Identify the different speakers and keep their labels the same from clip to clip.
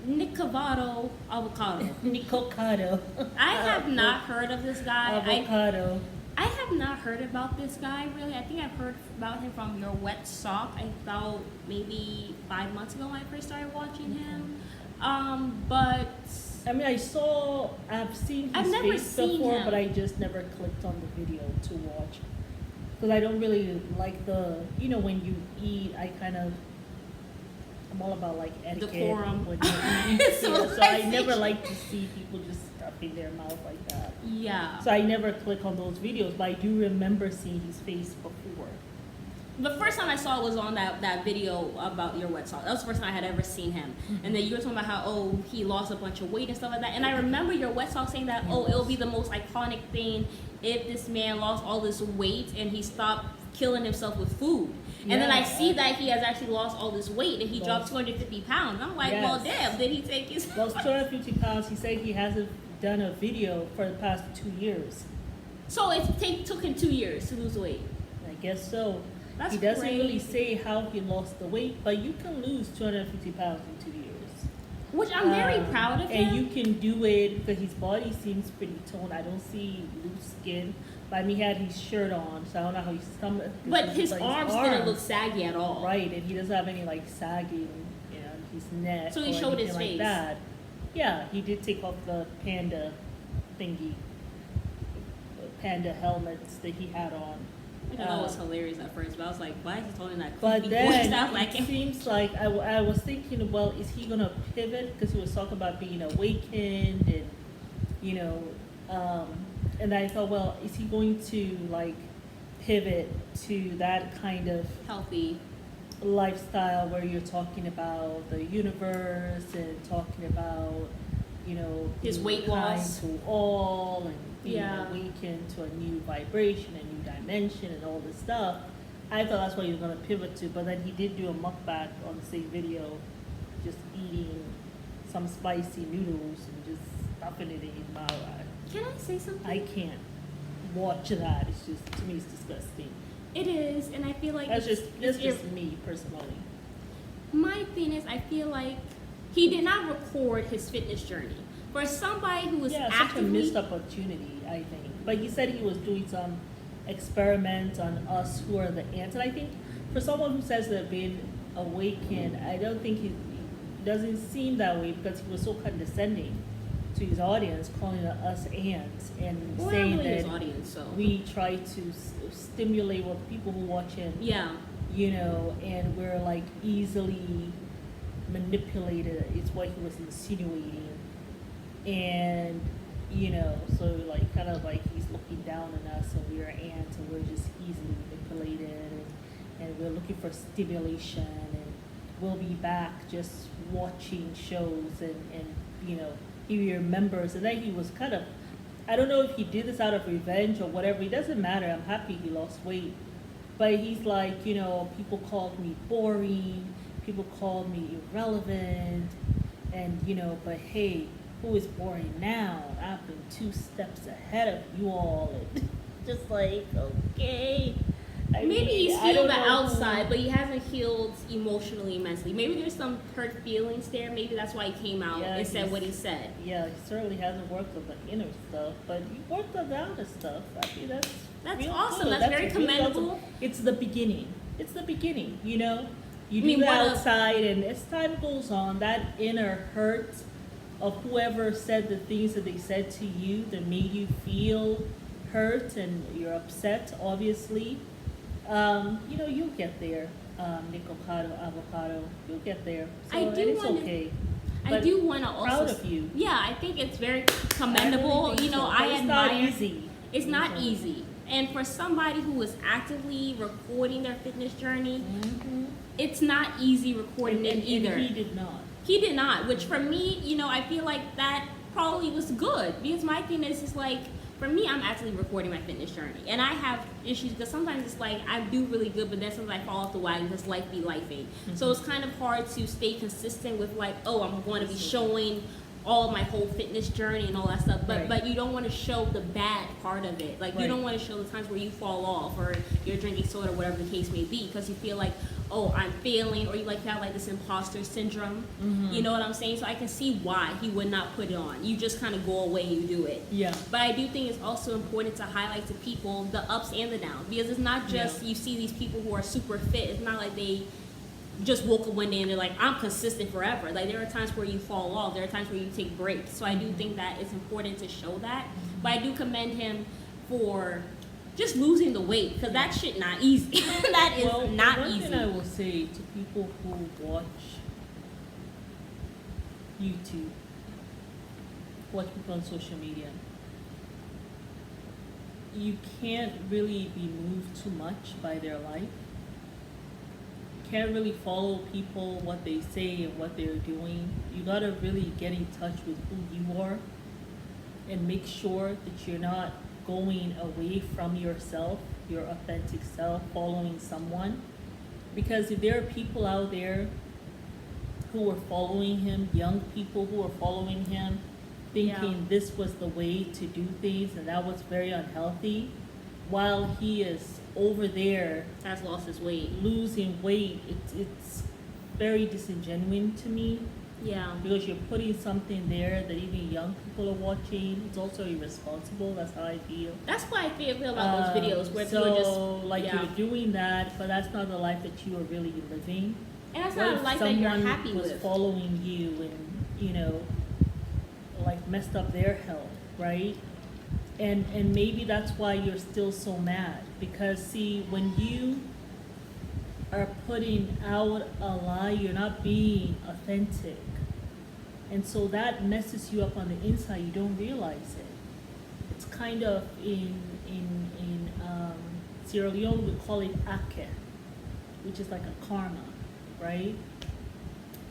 Speaker 1: Nikocado, avocado.
Speaker 2: Nikocado.
Speaker 1: I have not heard of this guy.
Speaker 2: Avocado.
Speaker 1: I have not heard about this guy really. I think I've heard about him from your wet sock. I thought maybe 5 months ago when I first started watching him. But
Speaker 2: I mean, I've seen his
Speaker 1: never
Speaker 2: face
Speaker 1: seen
Speaker 2: before,
Speaker 1: him.
Speaker 2: but I just never clicked on the video to watch. Because I don't really like when you eat, I'm all about like etiquette.
Speaker 1: Decorum.
Speaker 2: When you eat, so I
Speaker 1: Civilization.
Speaker 2: never like to see people just stuffing their mouth like that.
Speaker 1: yeah.
Speaker 2: So I never click on those videos, but I do remember seeing his face before.
Speaker 1: The first time I saw it was on that video about your wet sock. That was the first time I had ever seen him.
Speaker 2: Mm-hmm.
Speaker 1: And then you were talking about how, he lost a bunch of weight and stuff like that. And I remember your wet sock saying that, it'll be the most iconic thing if this man lost all this weight and he stopped killing himself with food. And then I see that he has actually lost all this weight and he dropped 250 pounds. I'm like, well, damn, did he take his...
Speaker 2: Lost 250 pounds. He said he hasn't done a video for the past 2 years.
Speaker 1: So it took him 2 years to lose weight.
Speaker 2: I guess so.
Speaker 1: That's
Speaker 2: He doesn't really
Speaker 1: crazy.
Speaker 2: say how he lost the weight, but you can lose 250 pounds in 2 years.
Speaker 1: Which I'm very proud of him.
Speaker 2: And you can do it because his body seems pretty toned. I don't see loose skin. But I mean, he had his shirt on, so I don't know how his stomach.
Speaker 1: But his arms didn't look saggy at all.
Speaker 2: Right, and he doesn't have any like sagging, his neck.
Speaker 1: So he
Speaker 2: or
Speaker 1: showed his
Speaker 2: anything like
Speaker 1: face.
Speaker 2: that. Yeah, he did take off the panda thingy, the panda helmets that he had on.
Speaker 1: I thought that was hilarious at first, but I was like, why is he talking that
Speaker 2: But
Speaker 1: creepy voice?
Speaker 2: then
Speaker 1: Sound like
Speaker 2: it
Speaker 1: him?
Speaker 2: seems like I was thinking, well, is he gonna pivot? Because he was talking about being awakened, and and I thought, well, is he going to like pivot to that kind of
Speaker 1: Healthy.
Speaker 2: lifestyle where you're talking about the universe and talking about
Speaker 1: His
Speaker 2: being
Speaker 1: weight
Speaker 2: kind
Speaker 1: loss.
Speaker 2: to all and being
Speaker 1: Yeah.
Speaker 2: awakened to a new vibration, a new dimension, and all this stuff. I thought that's what he was going to pivot to, but then he did do a mukbang on the same video, just eating some spicy noodles and just stuffing it in his mouth.
Speaker 1: Can I say something?
Speaker 2: I can't watch that. It's just, to me, it's disgusting.
Speaker 1: It is, and I feel like
Speaker 2: That's just
Speaker 1: it's
Speaker 2: me personally.
Speaker 1: my thing is, I feel like he did not record his fitness journey. For somebody who was
Speaker 2: Yeah, such a
Speaker 1: actively
Speaker 2: missed opportunity, I think. But he said he was doing some experiments on us who are the ants. And I think for someone who says they've been awakened, I don't think he doesn't seem that way because he was so condescending to his audience, calling us ants and
Speaker 1: well,
Speaker 2: saying
Speaker 1: not really his
Speaker 2: that
Speaker 1: audience, so
Speaker 2: we try to stimulate what people who watch him,
Speaker 1: yeah.
Speaker 2: and we're like easily manipulated. It's what he was insinuating. And so like kind of like he's looking down on us and we're ants and we're just easily manipulated and we're looking for stimulation and we'll be back just watching shows and he remembers. And then he was kind of, I don't know if he did this out of revenge or whatever, it doesn't matter, I'm happy he lost weight, but he's like, people called me boring, people called me irrelevant, and but hey, who is boring now? I've been 2 steps ahead of you all. And just like, okay.
Speaker 1: Maybe he's healed the outside, but he hasn't healed emotionally, mentally. Maybe there's some hurt feelings there. Maybe that's why he came out and said what he said.
Speaker 2: Yeah, he certainly hasn't worked on the inner stuff, but he worked on the outer stuff. I mean, that's real
Speaker 1: awesome.
Speaker 2: good.
Speaker 1: That's very
Speaker 2: really
Speaker 1: commendable.
Speaker 2: awesome. It's the beginning. You
Speaker 1: I
Speaker 2: do
Speaker 1: mean,
Speaker 2: the
Speaker 1: one of-
Speaker 2: outside, and as time goes on, that inner hurt of whoever said the things that they said to you that made you feel hurt and you're upset, obviously. You'll get there. Nikocado, avocado, you'll get there. So it's okay.
Speaker 1: I
Speaker 2: But
Speaker 1: do want to also
Speaker 2: proud of you.
Speaker 1: Yeah, I think it's very commendable.
Speaker 2: I really think so,
Speaker 1: I
Speaker 2: but it's
Speaker 1: admire.
Speaker 2: not easy.
Speaker 1: It's not easy, and for somebody who is actively recording their fitness journey,
Speaker 2: Mm-hmm.
Speaker 1: it's not easy recording it either.
Speaker 2: And he did not.
Speaker 1: He did not, which for me, I feel like that probably was good because my thing is like for me, I'm actually recording my fitness journey, and I have issues because sometimes it's like I do really good, but then sometimes I fall off the wagon because life be lifing. So it's kind of hard to stay consistent with like, oh, I'm going to be showing all my whole fitness journey and all that stuff, but you don't want to show the bad part of it. Like you don't want to show the times where you fall off or you're drinking soda, whatever the case may be, because you feel like, oh, I'm failing, or you like have like this imposter syndrome. You know what I'm saying? So I can see why he would not put it on. You just kind of go away and you do it.
Speaker 2: Yeah.
Speaker 1: But I do think it's also important to highlight to people the ups and the downs, because it's not just you see these people who are super fit. It's not like they just woke up one day and they're like, I'm consistent forever. Like there are times where you fall off. There are times where you take breaks. So I do think that it's important to show that. But I do commend him for just losing the weight, because that shit not easy. That is not
Speaker 2: one
Speaker 1: easy.
Speaker 2: thing I will say to people who watch YouTube, watch people on social media, you can't really be moved too much by their life. Can't really follow people, what they say and what they're doing. You gotta really get in touch with who you are and make sure that you're not going away from yourself, your authentic self, following someone. Because if there are people out there who are following him, young people who are following him, thinking this was the way to do things and that was very unhealthy, while he is over there
Speaker 1: has lost his weight,
Speaker 2: losing weight, it's very disingenuous to me.
Speaker 1: Yeah.
Speaker 2: Because you're putting something there that even young people are watching. It's also irresponsible. That's how I feel.
Speaker 1: That's why I feel about those videos where
Speaker 2: so,
Speaker 1: people just
Speaker 2: like you're doing that, but that's not the life that you are really living.
Speaker 1: And that's not a life that you're happy
Speaker 2: someone was
Speaker 1: with.
Speaker 2: following you and, you know, like messed up their health, right? And maybe that's why you're still so mad. Because see, when you are putting out a lie, you're not being authentic. And so that messes you up on the inside. You don't realize it. It's kind of in Sierra Leone, we call it ake, which is like a karma, right?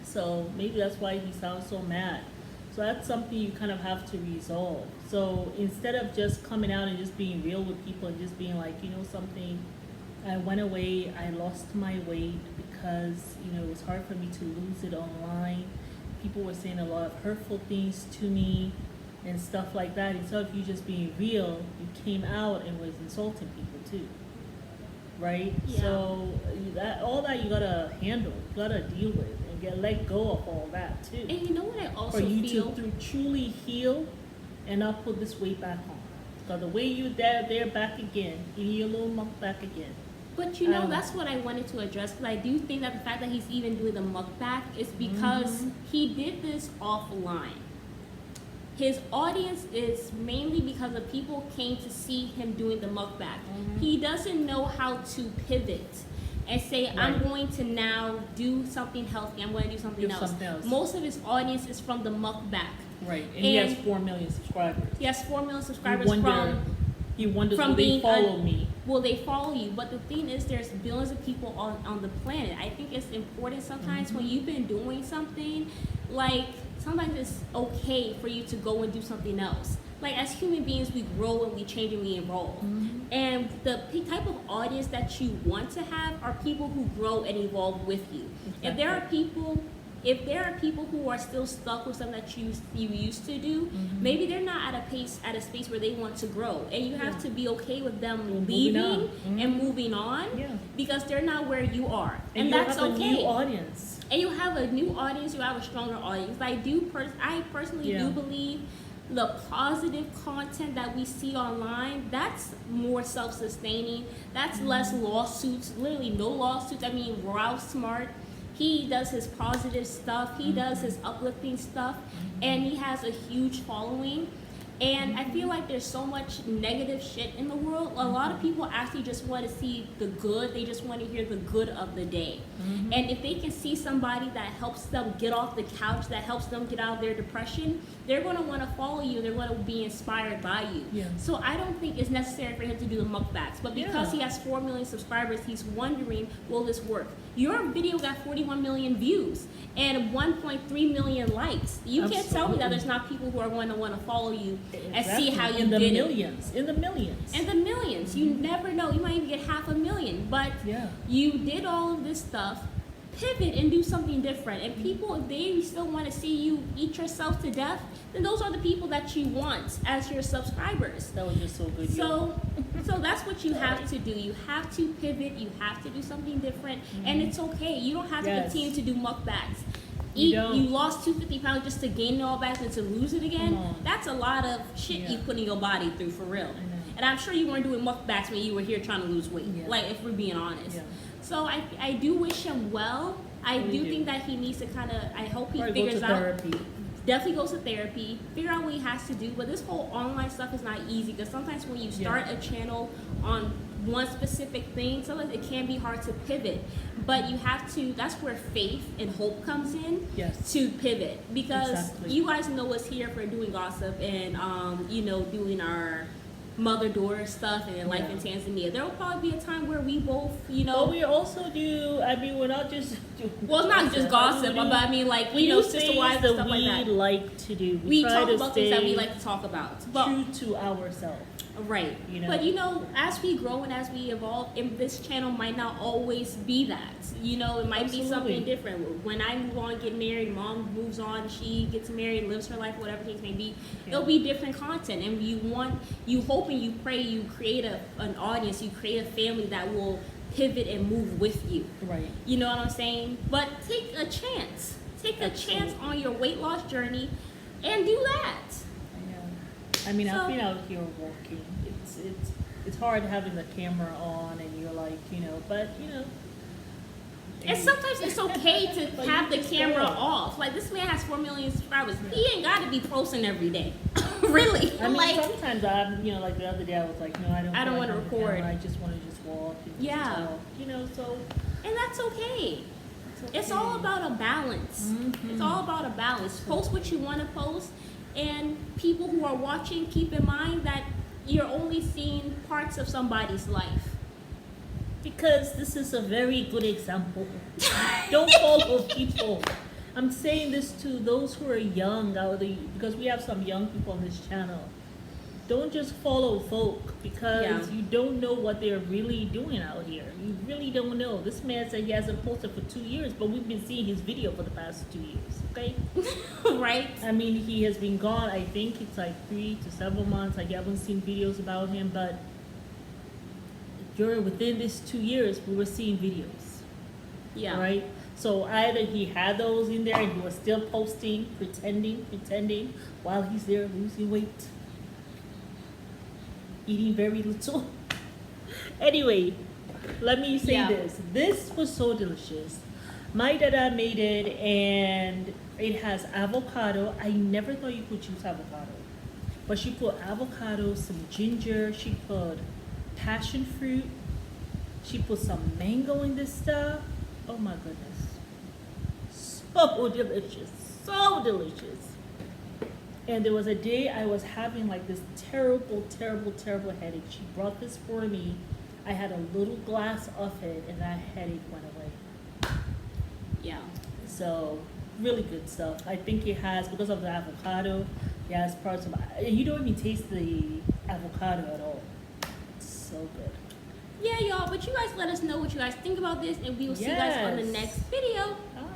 Speaker 2: So maybe that's why he sounds so mad. So that's something you kind of have to resolve. So instead of just coming out and just being real with people and just being like, you know something, I went away, I lost my weight because, you know, it was hard for me to lose it online. People were saying a lot of hurtful things to me and stuff like that. Instead of you just being real, you came out and was insulting people too, right?
Speaker 1: Yeah.
Speaker 2: So all that you gotta handle, you gotta deal with, and let go of all that too.
Speaker 1: And you know what I also
Speaker 2: for you
Speaker 1: feel?
Speaker 2: to truly heal and not put this weight back on. So the way you there back again, eating your little muck back again.
Speaker 1: But you know, that's what I wanted to address, because I do think that the fact that he's even doing the mukbang is because he did this offline. His audience is mainly because the people came to see him doing the mukbang. He doesn't know how to pivot and say, I'm going to now do something healthy, I'm going to do something else. Most of his audience is from the mukbang.
Speaker 2: Right, and he has 4 million subscribers.
Speaker 1: He has 4 million subscribers
Speaker 2: He wonders,
Speaker 1: from
Speaker 2: will they follow me?
Speaker 1: Will they follow you? But the thing is, there's billions of people on the planet. I think it's important sometimes when you've been doing something, like sometimes it's okay for you to go and do something else. Like as human beings, we grow and we change and we evolve. And the type of audience that you want to have are people who grow and evolve with you.
Speaker 2: Exactly.
Speaker 1: If there are people who are still stuck with something that you used to do, maybe they're not at a space where they want to grow, and you have to be okay with them leaving and moving on because they're not where you are, and that's okay.
Speaker 2: And you have a new audience.
Speaker 1: And you have a new audience. You have a stronger audience. I personally do believe the positive content that we see online, that's more self-sustaining. That's less lawsuits. Literally no lawsuits. I mean, Ralph Smart. He does his positive stuff. He does his uplifting stuff, and he has a huge following. And I feel like there's so much negative shit in the world. A lot of people actually just want to see the good. They just want to hear the good of the day. And if they can see somebody that helps them get off the couch, that helps them get out of their depression, they're going to want to follow you. They're going to be inspired by you. So I don't think it's necessary for him to do the mukbangs. But because he has 4 million subscribers, he's wondering, will this work? Your video got 41 million views and 1.3 million likes. You can't tell me that there's not people who are going to want to follow you and see how you
Speaker 2: in the
Speaker 1: did
Speaker 2: millions, in the millions.
Speaker 1: In the millions. You never know. You might even get 500,000. But
Speaker 2: Yeah.
Speaker 1: you did all of this stuff, pivot and do something different. And people, if they still want to see you eat yourself to death, then those are the people that you want as your subscribers.
Speaker 2: That was just so good.
Speaker 1: So that's what you have to do. You have to pivot. You have to do something different, and it's okay. You don't have to
Speaker 2: Yes.
Speaker 1: continue to do mukbangs.
Speaker 2: You
Speaker 1: You
Speaker 2: don't.
Speaker 1: lost 250 pounds just to gain it all back and to lose it again.
Speaker 2: Come on.
Speaker 1: That's a lot of shit
Speaker 2: Yeah.
Speaker 1: you put in your body through, for real.
Speaker 2: I know.
Speaker 1: And I'm sure you weren't doing mukbangs when you were here trying to lose weight.
Speaker 2: Yeah.
Speaker 1: Like, if we're being honest.
Speaker 2: Yeah.
Speaker 1: So I do wish him well. I
Speaker 2: Really
Speaker 1: do
Speaker 2: do.
Speaker 1: think that he needs to kind of. I hope he
Speaker 2: Probably go
Speaker 1: figures
Speaker 2: to
Speaker 1: out.
Speaker 2: therapy.
Speaker 1: Definitely goes to therapy, figure out what he has to do. But this whole online stuff is not easy, because sometimes when you start a channel on one specific thing, sometimes it can be hard to pivot. But you have to, that's where faith and hope comes in.
Speaker 2: Yes.
Speaker 1: To pivot, because
Speaker 2: Exactly.
Speaker 1: you guys know us here for doing gossip and doing our mother-daughter stuff and life in Tanzania. There will probably be a time where we both,
Speaker 2: But we also do. I mean, we're not just.
Speaker 1: well, it's not just gossip, but I mean, like,
Speaker 2: We do
Speaker 1: sister
Speaker 2: things
Speaker 1: wives
Speaker 2: that
Speaker 1: and stuff
Speaker 2: we
Speaker 1: like that.
Speaker 2: like to do.
Speaker 1: We
Speaker 2: try
Speaker 1: talk
Speaker 2: to
Speaker 1: about things that we
Speaker 2: stay
Speaker 1: like to talk about. But
Speaker 2: true to ourselves.
Speaker 1: right. But as we grow and as we evolve, and this channel might not always be that. It might be something
Speaker 2: Absolutely.
Speaker 1: different. When I move on, get married, mom moves on, she gets married, lives her life, whatever the case may be, it'll be different content. And you hope and you pray, you create an audience, you create a family that will pivot and move with you.
Speaker 2: Right.
Speaker 1: You know what I'm saying? But take a chance. Take a chance on your weight loss journey and do that.
Speaker 2: I know. I mean,
Speaker 1: So-
Speaker 2: I've been out here walking. It's hard having the camera on and you're like, but
Speaker 1: And sometimes it's okay to
Speaker 2: But
Speaker 1: have
Speaker 2: you
Speaker 1: the
Speaker 2: just
Speaker 1: camera
Speaker 2: go.
Speaker 1: off. Like, this man has 4 million subscribers. He ain't got to be posting every day. Really.
Speaker 2: I mean,
Speaker 1: like,
Speaker 2: sometimes I'm, like the other day I was like, no, I don't
Speaker 1: I don't
Speaker 2: want
Speaker 1: wanna
Speaker 2: to
Speaker 1: record.
Speaker 2: I just want to just walk and just
Speaker 1: Yeah.
Speaker 2: talk, so
Speaker 1: and that's okay.
Speaker 2: it's
Speaker 1: It's
Speaker 2: okay.
Speaker 1: all about a balance.
Speaker 2: Mhm.
Speaker 1: It's all about a balance. Post what you want to post, and people who are watching, keep in mind that you're only seeing parts of somebody's life.
Speaker 2: Because this is a very good example. Don't follow people. I'm saying this to those who are young out there, because we have some young people on this channel. Don't just follow folk, because
Speaker 1: Yeah.
Speaker 2: you don't know what they're really doing out here. You really don't know. This man said he hasn't posted for 2 years, but we've been seeing his video for the past 2 years, okay?
Speaker 1: Right?
Speaker 2: I mean, he has been gone, I think it's like 3 to several months. I haven't seen videos about him, but within these 2 years, we were seeing videos,
Speaker 1: Yeah.
Speaker 2: right? So either he had those in there and he was still posting, pretending, while he's there losing weight, eating very little. Anyway, let me say
Speaker 1: Yeah.
Speaker 2: this. This was so delicious. My dada made it, and it has avocado. I never thought you could use avocado. But she put avocado, some ginger, she put passion fruit, she put some mango in this stuff. Oh my goodness. So delicious. So delicious. And there was a day I was having like this terrible headache. She brought this for me. I had a little glass of it and that headache went away.
Speaker 1: Yeah.
Speaker 2: So really good stuff. I think it has, because of the avocado, it has parts of, you don't even taste the avocado at all. It's so good.
Speaker 1: Yeah, y'all. But you guys let us know what you guys think about this, and we will see you guys on the
Speaker 2: Yes.
Speaker 1: next video.
Speaker 2: All